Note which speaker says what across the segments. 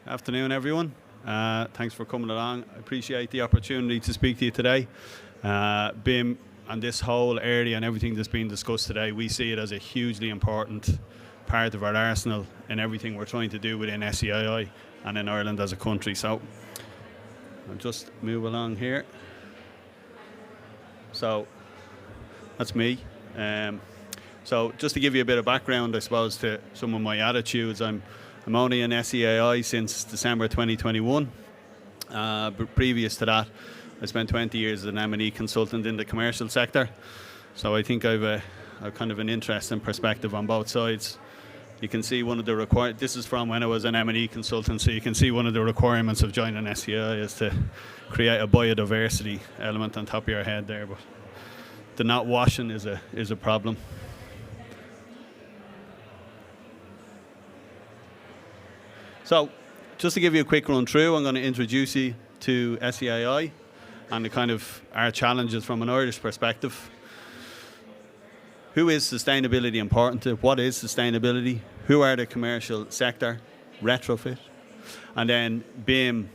Speaker 1: Afternoon, everyone. Thanks for coming along. I appreciate the opportunity to speak to you today. BIM and this whole area and everything that's been discussed today, we see it as a hugely important part of our arsenal in everything we're trying to do within SEAI and in Ireland as a country. So I'll just move along here. So that's me. So just to give you a bit of background, I suppose, to some of my attitudes, I'm only in SEAI since December 2021. But previous to that, I spent 20 years as an M&E consultant in the commercial sector. So I think I've a kind of an interesting perspective on both sides. You can see one of the requirements, this is from when I was an M&E consultant, so you can see one of the requirements of joining SEAI is to create a biodiversity element on top of your head there. But the not washing is a problem. So, just to give you a quick run through, I'm going to introduce you to SEAI and the kind of our challenges from an Irish perspective. Who is sustainability important to? What is sustainability? Who are the commercial sector? Retrofit. And then BIM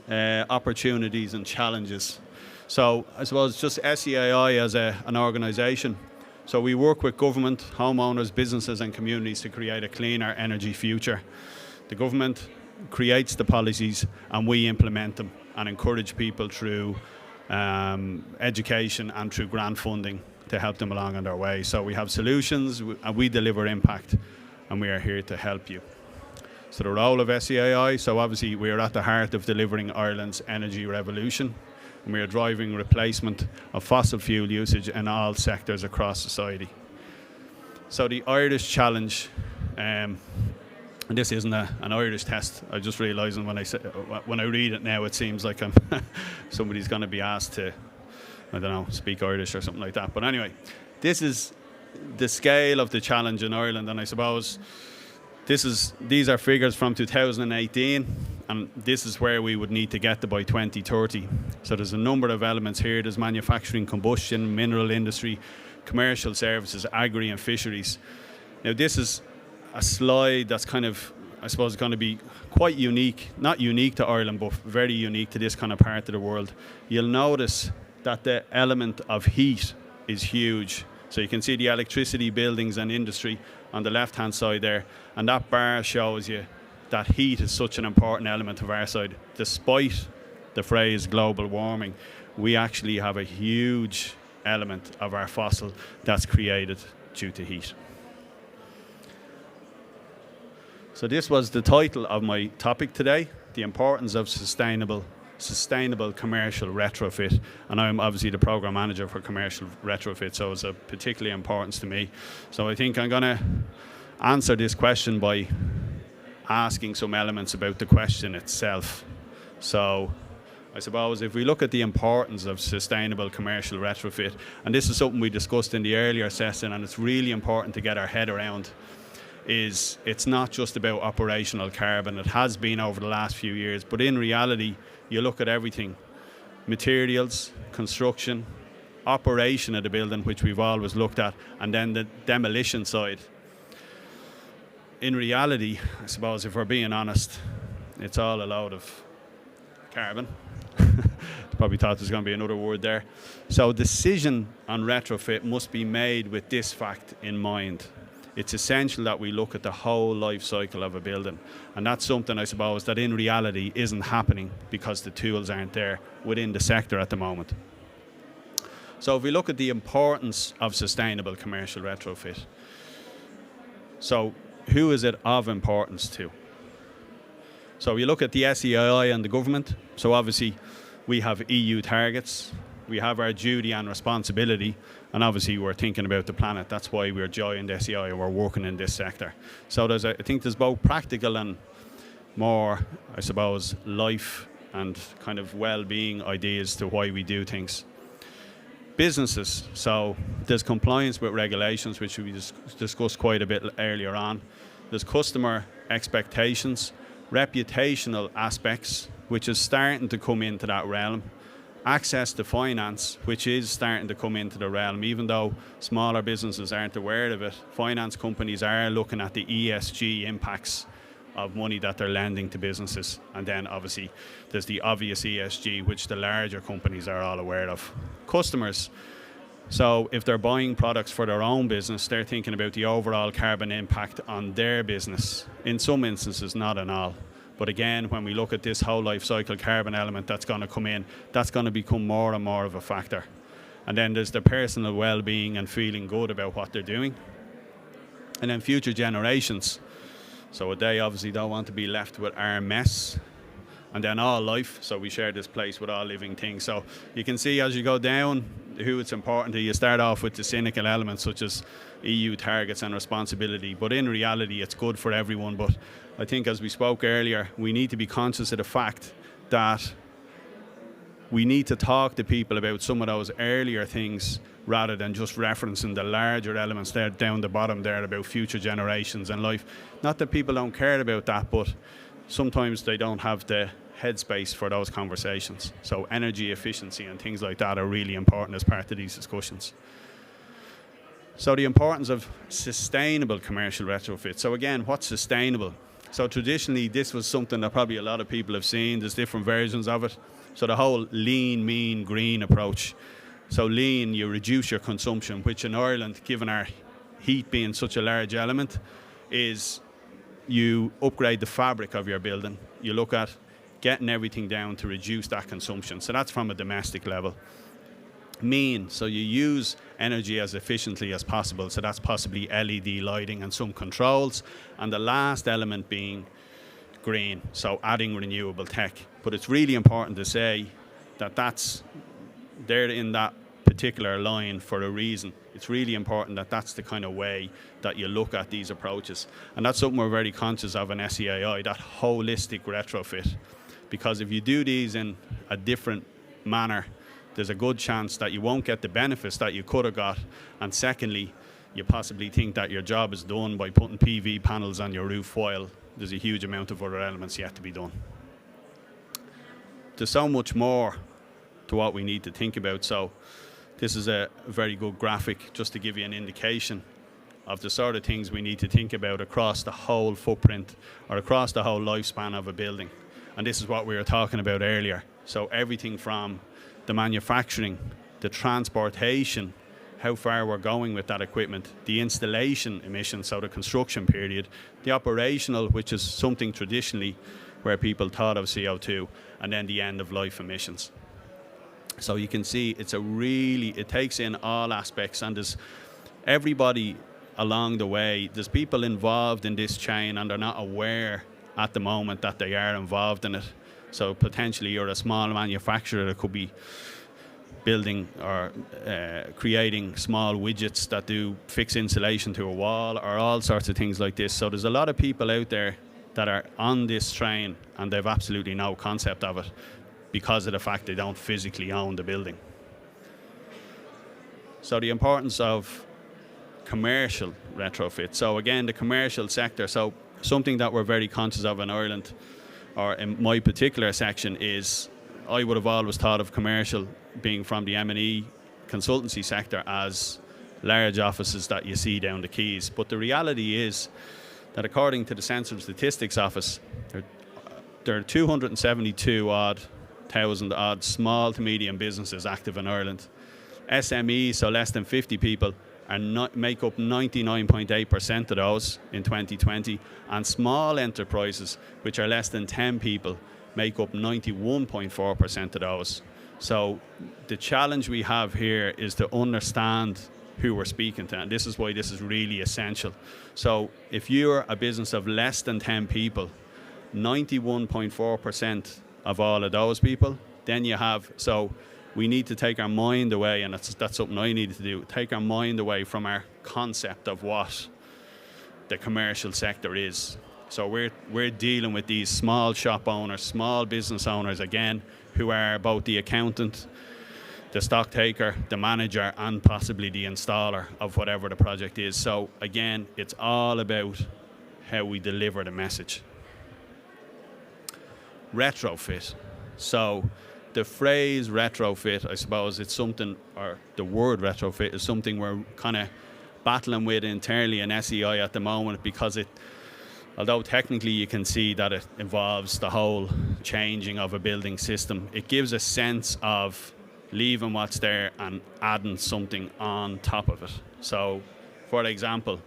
Speaker 1: opportunities and challenges. So, I suppose just SEAI as an organisation. So we work with government, homeowners, businesses and communities to create a cleaner energy future. The government creates the policies and we implement them and encourage people through education and through grant funding to help them along on their way. So we have solutions and we deliver impact and we are here to help you. So the role of SEAI, so obviously we are at the heart of delivering Ireland's energy revolution and we are driving replacement of fossil fuel usage in all sectors across society. So the Irish challenge, and this isn't an Irish test. I just realising when I read it now, it seems like somebody's going to be asked to, I don't know, speak Irish or something like that. But anyway, this is the scale of the challenge in Ireland, and I suppose these are figures from 2018, and this is where we would need to get to by 2030. So there's a number of elements here. There's manufacturing, combustion, mineral industry, commercial services, agri and fisheries. Now this is a slide that's kind of, I suppose, going to be quite unique, not unique to Ireland, but very unique to this kind of part of the world. You'll notice that the element of heat is huge. So you can see the electricity, buildings and industry on the left-hand side there, and that bar shows you that heat is such an important element of our side. Despite the phrase global warming, we actually have a huge element of our fossil that's created due to heat. So this was the title of my topic today, the importance of sustainable commercial retrofit. And I'm obviously the program manager for commercial retrofit, so it's of particularly importance to me. So I think I'm going to answer this question by asking some elements about the question itself. So I suppose if we look at the importance of sustainable commercial retrofit, and this is something we discussed in the earlier session, and it's really important to get our head around, is it's not just about operational carbon. It has been over the last few years, but in reality, you look at everything: materials, construction, operation of the building, which we've always looked at, and then the demolition side. In reality, I suppose if we're being honest, it's all a load of carbon. Probably thought there's going to be another word there. So decision on retrofit must be made with this fact in mind. It's essential that we look at the whole life cycle of a building. And that's something, I suppose, that in reality isn't happening because the tools aren't there within the sector at the moment. So if we look at the importance of sustainable commercial retrofit, so who is it of importance to? So we look at the SEAI and the government. So obviously we have EU targets. We have our duty and responsibility, and obviously we're thinking about the planet. That's why we're joined SEAI and we're working in this sector. So I think there's both practical and more, I suppose, life and kind of well-being ideas to why we do things. Businesses, so there's compliance with regulations, which we discussed quite a bit earlier on. There's customer expectations, reputational aspects, which is starting to come into that realm. Access to finance, which is starting to come into the realm, even though smaller businesses aren't aware of it. Finance companies are looking at the ESG impacts of money that they're lending to businesses. And then obviously there's the obvious ESG, which the larger companies are all aware of. Customers. So if they're buying products for their own business, they're thinking about the overall carbon impact on their business. In some instances, not in all. But again, when we look at this whole life cycle carbon element that's going to come in, that's going to become more and more of a factor. And then there's the personal well-being and feeling good about what they're doing. And then future generations. So they obviously don't want to be left with our mess. And then all life, so we share this place with all living things. So you can see as you go down who it's important to. You start off with the cynical elements such as EU targets and responsibility, but in reality it's good for everyone. But I think as we spoke earlier, we need to be conscious of the fact that we need to talk to people about some of those earlier things rather than just referencing the larger elements there down the bottom there about future generations and life. Not that people don't care about that, but sometimes they don't have the headspace for those conversations. So energy efficiency and things like that are really important as part of these discussions. So the importance of sustainable commercial retrofit. So again, what's sustainable? So traditionally, this was something that probably a lot of people have seen. There's different versions of it. So the whole lean, mean, green approach. So lean, you reduce your consumption, which in Ireland, given our heat being such a large element, is you upgrade the fabric of your building. You look at getting everything down to reduce that consumption. So that's from a domestic level. Mean, so you use energy as efficiently as possible. So that's possibly LED lighting and some controls. And the last element being green, so adding renewable tech. But it's really important to say that they're in that particular line for a reason. It's really important that that's the kind of way that you look at these approaches. And that's something we're very conscious of in SEAI, that holistic retrofit. Because if you do these in a different manner, there's a good chance that you won't get the benefits that you could have got. And secondly, you possibly think that your job is done by putting PV panels on your roof while there's a huge amount of other elements yet to be done. There's so much more to what we need to think about. So this is a very good graphic just to give you an indication of the sort of things we need to think about across the whole footprint or across the whole lifespan of a building. And this is what we were talking about earlier. So everything from the manufacturing, the transportation, how far we're going with that equipment, the installation emissions, so the construction period, the operational, which is something traditionally where people thought of CO2, and then the end of life emissions. So you can see it takes in all aspects, and there's everybody along the way. There's people involved in this chain and they're not aware at the moment that they are involved in it. So potentially you're a small manufacturer that could be building or creating small widgets that do fix insulation to a wall or all sorts of things like this. So there's a lot of people out there that are on this train and they've absolutely no concept of it because of the fact they don't physically own the building. So the importance of commercial retrofit. So again, the commercial sector. So something that we're very conscious of in Ireland, or in my particular section, is I would have always thought of commercial being from the M&E consultancy sector as large offices that you see down the quays. But the reality is that according to the Census and Statistics Office, there are 272,000 odd small to medium businesses active in Ireland. SMEs, so less than 50 people, make up 99.8% of those in 2020, and small enterprises, which are less than 10 people, make up 91.4% of those. So the challenge we have here is to understand who we're speaking to, and this is why this is really essential. So if you're a business of less than 10 people, 91.4% of all of those people, then you have, so we need to take our mind away, and that's something I needed to do, take our mind away from our concept of what the commercial sector is. So we're dealing with these small shop owners, small business owners, again, who are both the accountant, the stock taker, the manager, and possibly the installer of whatever the project is. So again, it's all about how we deliver the message. Retrofit. So the phrase retrofit, I suppose it's something, or the word retrofit is something we're kind of battling with internally in SEI at the moment, because although technically you can see that it involves the whole changing of a building system, it gives a sense of leaving what's there and adding something on top of it. So, for example,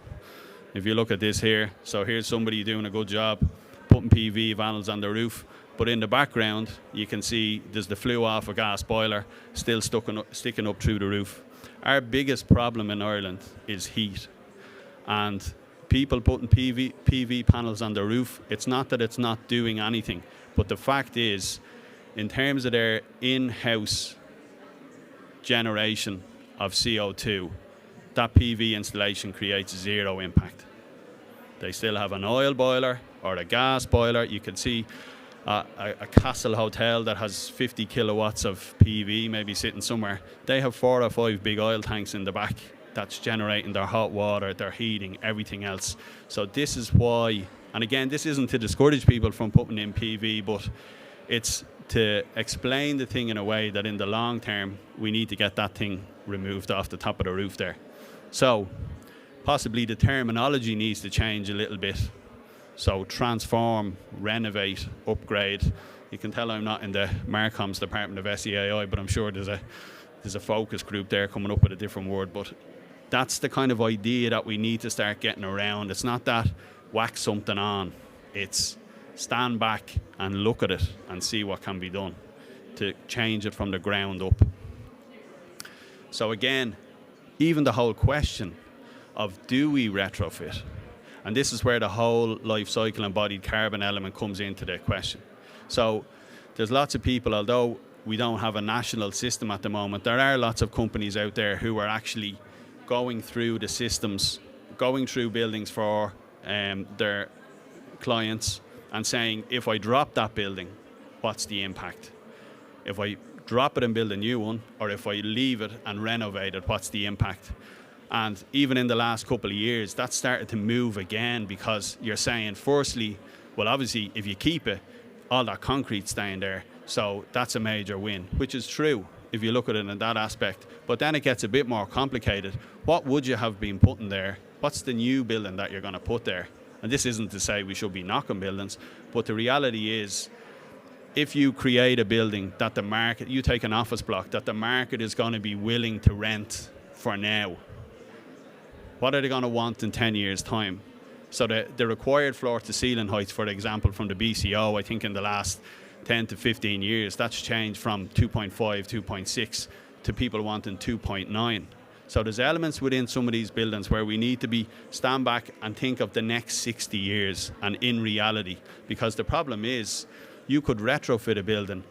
Speaker 1: if you look at this here, so here's somebody doing a good job putting PV panels on the roof, but in the background you can see there's the flue off a gas boiler still sticking up through the roof. Our biggest problem in Ireland is heat, and people putting PV panels on the roof, it's not that it's not doing anything, but the fact is, in terms of their in-house generation of CO2, that PV installation creates zero impact. They still have an oil boiler or a gas boiler. You can see a castle hotel that has 50 kilowatts of PV maybe sitting somewhere. They have 4 or 5 big oil tanks in the back that's generating their hot water, their heating, everything else. So this is why, and again, this isn't to discourage people from putting in PV, but it's to explain the thing in a way that in the long term we need to get that thing removed off the top of the roof there. So possibly the terminology needs to change a little bit. So transform, renovate, upgrade. You can tell I'm not in the Marcoms department of SEAI, but I'm sure there's a focus group there coming up with a different word. But that's the kind of idea that we need to start getting around. It's not that whack something on. It's stand back and look at it and see what can be done to change it from the ground up. So again, even the whole question of do we retrofit? And this is where the whole life cycle embodied carbon element comes into the question. So there's lots of people, although we don't have a national system at the moment, there are lots of companies out there who are actually going through the systems, going through buildings for their clients and saying, if I drop that building, what's the impact? If I drop it and build a new one, or if I leave it and renovate it, what's the impact? And even in the last couple of years, that started to move again, because you're saying, firstly, well, obviously, if you keep it, all that concrete's staying there. So that's a major win, which is true if you look at it in that aspect. But then it gets a bit more complicated. What would you have been putting there? What's the new building that you're going to put there? And this isn't to say we should be knocking buildings, but the reality is, if you create a building that the market, you take an office block that the market is going to be willing to rent for now, what are they going to want in 10 years' time? So the required floor to ceiling heights, for example, from the BCO, I think in the last 10 to 15 years, that's changed from 2.5, 2.6 to people wanting 2.9. So there's elements within some of these buildings where we need to stand back and think of the next 60 years and in reality. Because the problem is, you could retrofit a building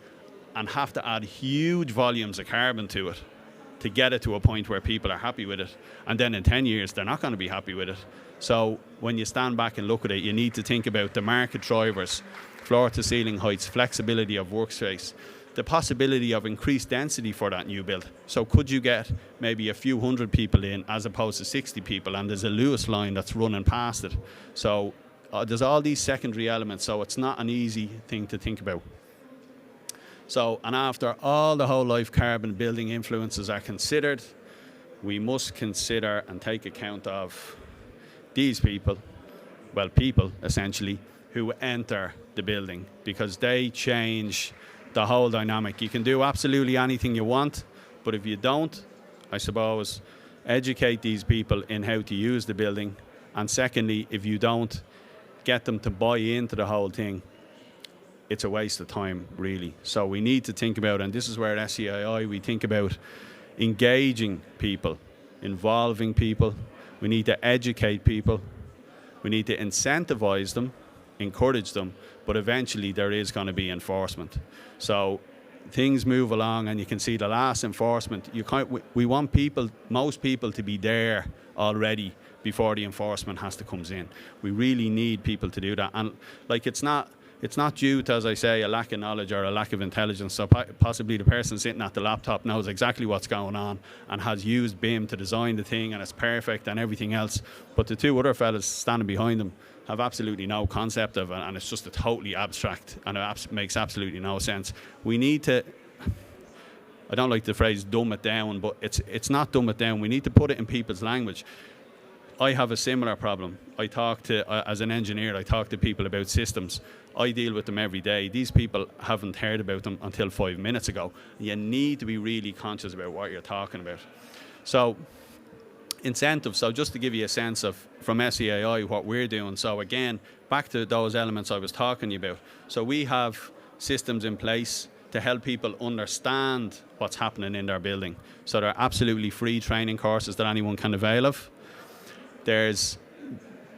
Speaker 1: and have to add huge volumes of carbon to it to get it to a point where people are happy with it. And then in 10 years, they're not going to be happy with it. So when you stand back and look at it, you need to think about the market drivers, floor to ceiling heights, flexibility of workspace, the possibility of increased density for that new build. So could you get maybe a few hundred people in as opposed to 60 people, and there's a Lewis line that's running past it. So there's all these secondary elements, so it's not an easy thing to think about. So, and after all the whole life carbon building influences are considered, we must consider and take account of these people, well, people essentially, who enter the building, because they change the whole dynamic. You can do absolutely anything you want, but if you don't, I suppose, educate these people in how to use the building, and secondly, if you don't get them to buy into the whole thing, it's a waste of time, really. So we need to think about, and this is where at SEAI we think about engaging people, involving people. We need to educate people. We need to incentivize them, encourage them, but eventually there is going to be enforcement. So things move along, and you can see the last enforcement, we want people, most people, to be there already before the enforcement has to come in. We really need people to do that. And like, it's not due to, as I say, a lack of knowledge or a lack of intelligence. So possibly the person sitting at the laptop knows exactly what's going on and has used BIM to design the thing and it's perfect and everything else. But the two other fellas standing behind them have absolutely no concept of it, and it's just a totally abstract, and it makes absolutely no sense. We need to, I don't like the phrase dumb it down, but it's not dumb it down. We need to put it in people's language. I have a similar problem. As an engineer, I talk to people about systems. I deal with them every day. These people haven't heard about them until 5 minutes ago. You need to be really conscious about what you're talking about. So, incentives. So just to give you a sense of, from SEAI, what we're doing. So again, back to those elements I was talking to you about. So we have systems in place to help people understand what's happening in their building. So there are absolutely free training courses that anyone can avail of. There's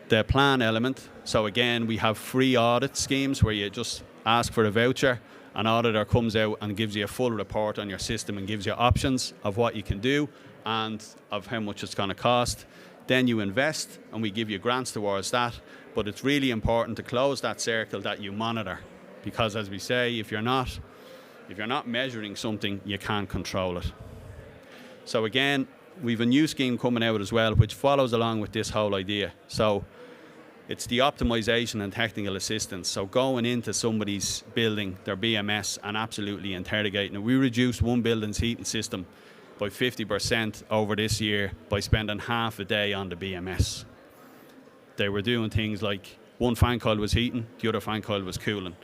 Speaker 1: the plan element. So again, we have free audit schemes where you just ask for a voucher. An auditor comes out and gives you a full report on your system and gives you options of what you can do and of how much it's going to cost. Then you invest and we give you grants towards that. But it's really important to close that circle that you monitor, because as we say, if you're not measuring something, you can't control it. So again, we've a new scheme coming out as well, which follows along with this whole idea. So it's the optimization and technical assistance. So going into somebody's building, their BMS, and absolutely interrogating it. We reduced one building's heating system by 50% over this year by spending half a day on the BMS. They were doing things like one fan coil was heating, the other fan coil was cooling.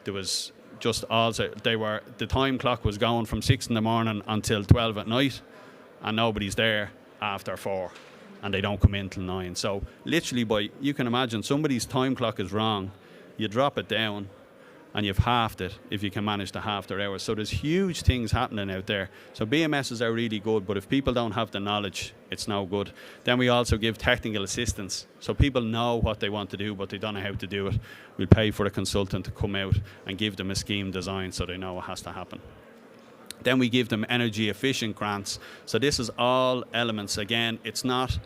Speaker 1: There was just also, the time clock was going from 6 in the morning until 12 at night, and nobody's there after 4, and they don't come in till 9. So literally, you can imagine somebody's time clock is wrong, you drop it down, and you've halved it if you can manage to halve their hours. So there's huge things happening out there. So BMSs are really good, but if people don't have the knowledge, it's no good. Then we also give technical assistance. So people know what they want to do, but they don't know how to do it. We'll pay for a consultant to come out and give them a scheme design so they know what has to happen. Then we give them energy efficient grants. So this is all elements. Again, it's not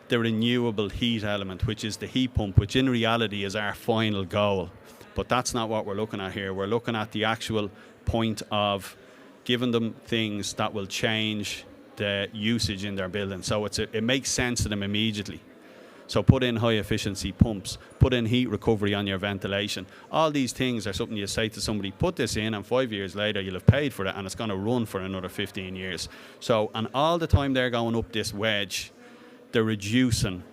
Speaker 1: the renewable heat element, which is the heat pump, which in reality is our final goal. But that's not what we're looking at here. We're looking at the actual point of giving them things that will change the usage in their building. So it makes sense to them immediately. So put in high efficiency pumps, put in heat recovery on your ventilation. All these things are something you say to somebody, put this in, and 5 years later you'll have paid for it and it's going to run for another 15 years. So, and all the time they're going up this wedge, they're reducing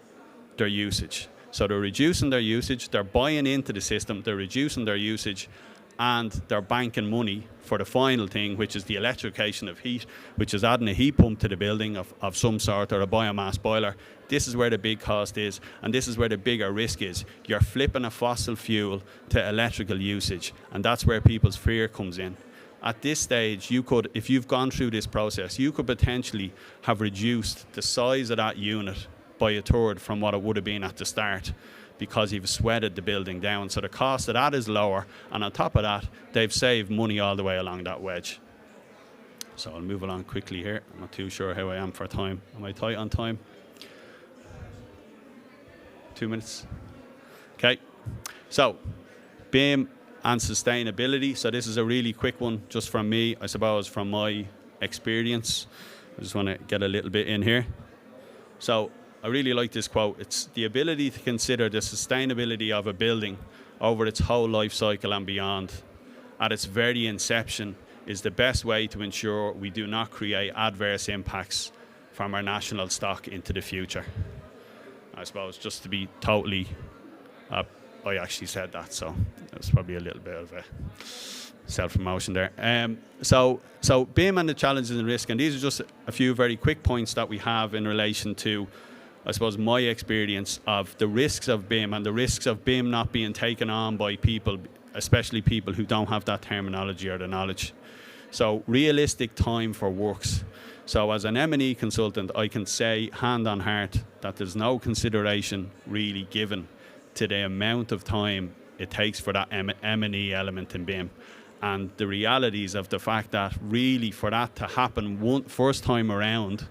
Speaker 1: their usage. So they're reducing their usage, they're buying into the system, they're reducing their usage, and they're banking money for the final thing, which is the electrification of heat, which is adding a heat pump to the building of some sort, or a biomass boiler. This is where the big cost is, and this is where the bigger risk is. You're flipping a fossil fuel to electrical usage, and that's where people's fear comes in. At this stage, you could, if you've gone through this process, you could potentially have reduced the size of that unit by a third from what it would have been at the start, because you've sweated the building down. So the cost of that is lower, and on top of that, they've saved money all the way along that wedge. So I'll move along quickly here. I'm not too sure how I am for time. Am I tight on time? 2 minutes? Okay. So BIM and sustainability. So this is a really quick one just from me, I suppose, from my experience. I just want to get a little bit in here. So I really like this quote. It's the ability to consider the sustainability of a building over its whole life cycle and beyond at its very inception is the best way to ensure we do not create adverse impacts from our national stock into the future. I suppose just to be totally, I actually said that, so that's probably a little bit of a self-promotion there. So BIM and the challenges and risk, and these are just a few very quick points that we have in relation to, I suppose, my experience of the risks of BIM and the risks of BIM not being taken on by people, especially people who don't have that terminology or the knowledge. So realistic time for works. So as an M&E consultant, I can say hand on heart that there's no consideration really given to the amount of time it takes for that M&E element in BIM. And the realities of the fact that really for that to happen first time around,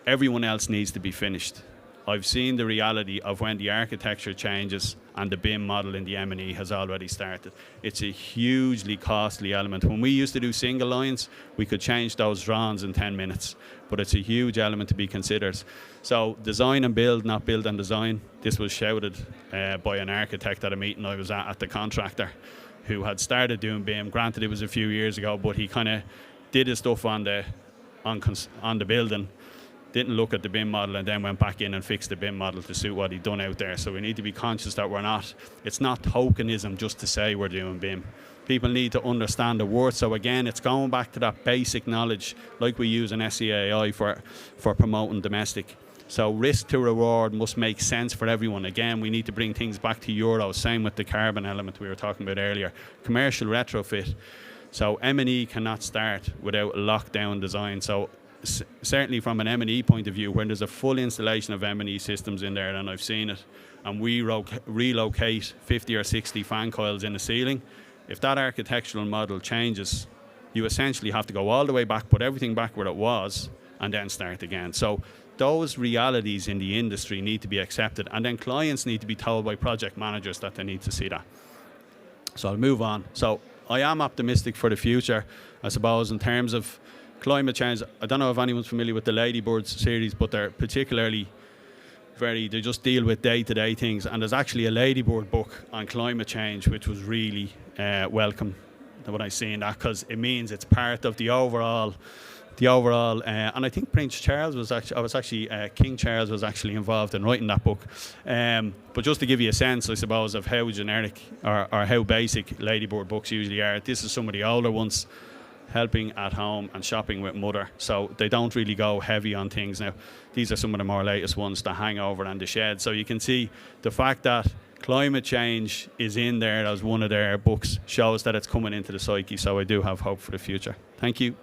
Speaker 1: everyone else needs to be finished. I've seen the reality of when the architecture changes and the BIM model in the M&E has already started. It's a hugely costly element. When we used to do single lines, we could change those drawings in 10 minutes, but it's a huge element to be considered. So design and build, not build and design. This was shouted by an architect at a meeting I was at the contractor, who had started doing BIM. Granted, it was a few years ago, but he kind of did his stuff on the building. didn't look at the BIM model and then went back in and fixed the BIM model to suit what he'd done out there. So we need to be conscious that it's not tokenism just to say we're doing BIM. People need to understand the worth. So again, it's going back to that basic knowledge like we use in SEAI for promoting domestic. So risk to reward must make sense for everyone. Again, we need to bring things back to Euro. Same with the carbon element we were talking about earlier. Commercial retrofit. So M&E cannot start without a lockdown design. So certainly from an M&E point of view, when there's a full installation of M&E systems in there, and I've seen it, and we relocate 50 or 60 fan coils in the ceiling, if that architectural model changes, you essentially have to go all the way back, put everything back where it was, and then start again. So those realities in the industry need to be accepted, and then clients need to be told by project managers that they need to see that. So I'll move on. So I am optimistic for the future, I suppose, in terms of climate change. I don't know if anyone's familiar with the Ladybirds series, but they're particularly they just deal with day-to-day things, and there's actually a Ladybird book on climate change, which was really welcome when I seen that, because it means it's part of the overall, and I think Prince Charles was actually, King Charles was actually involved in writing that book. But just to give you a sense, I suppose, of how generic or how basic Ladybird books usually are, this is some of the older ones, helping at home and shopping with mother. So they don't really go heavy on things. Now, these are some of the more latest ones, The Hangover and The Shed. So you can see the fact that climate change is in there as one of their books shows that it's coming into the psyche. So I do have hope for the future. Thank you.